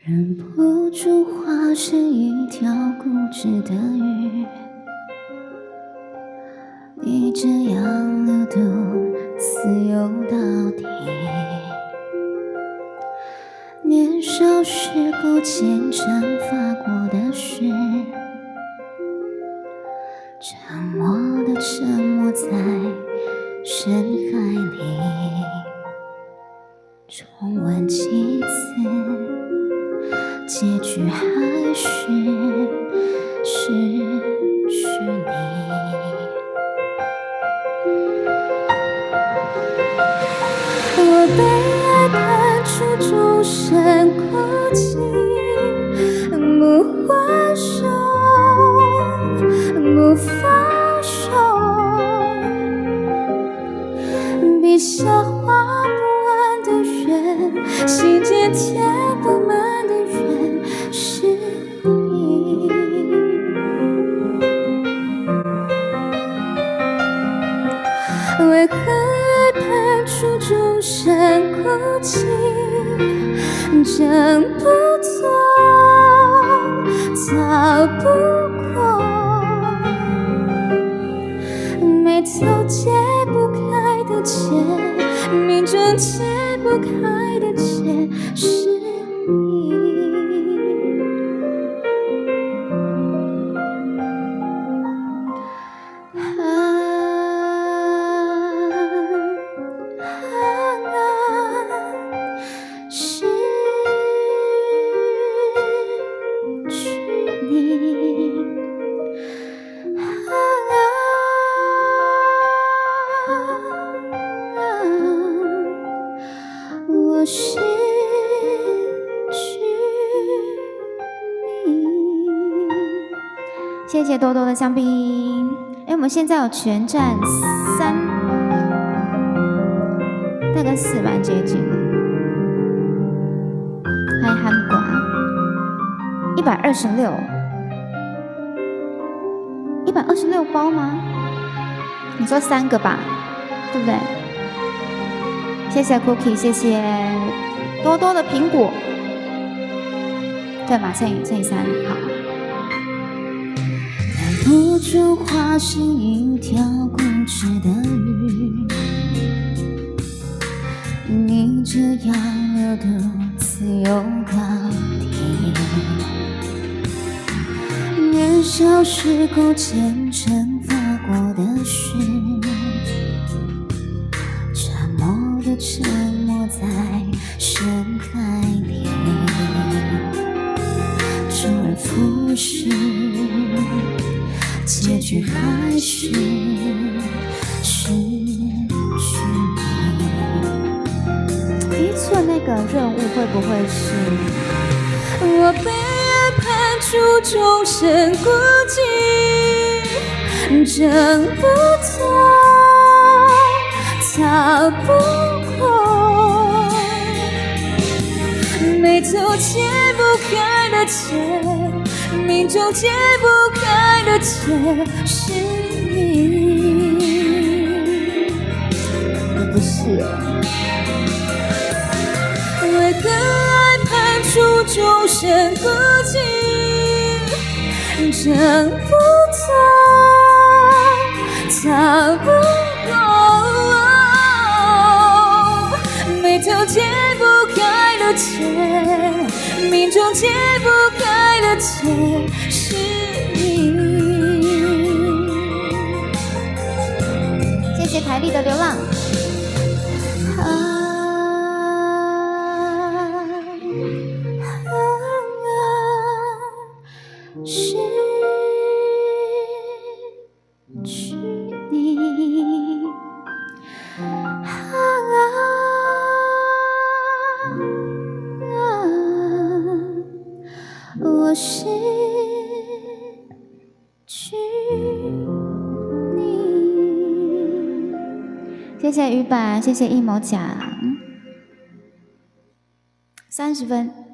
忍不住化成一条固执的鱼，你这样流动自由到底。年少时勾践斩发过的事，沉默的沉没在深海里，重温几次，结局还是失去你。我被爱判处终身孤寂，不还手，不放手，笔下画不完的圆，心间填不满的人是你。为何爱判处终身孤寂，挣不脱，逃不过，眉头解不开的结，命中解不开的结是你。我失去你。谢谢多多的香槟。哎，我们现在有全站3，大概4蛮接近的。还有韩国126包吗？你说3个吧，对不对？谢谢 Cookie， 谢谢多多的苹果，对吧？乘以3，好。忍不住化身一条固执的鱼，你这样流动自由到底。年少时勾践惩罚过的事，沉默的沉没在深海里，周而复始，结局还是失去你。一寸那个任务会不会是我被爱判处终身孤寂，挣不脱，逃不过，眉头解不开的结，命中解不开的结是你。不是为何爱判处终身孤寂，挣不脱，逃不过，眉头解不开的结，命中解不开的结是你。谢谢台历的流浪。失去你，我失去你。谢谢鱼板，谢谢一毛奖，30分。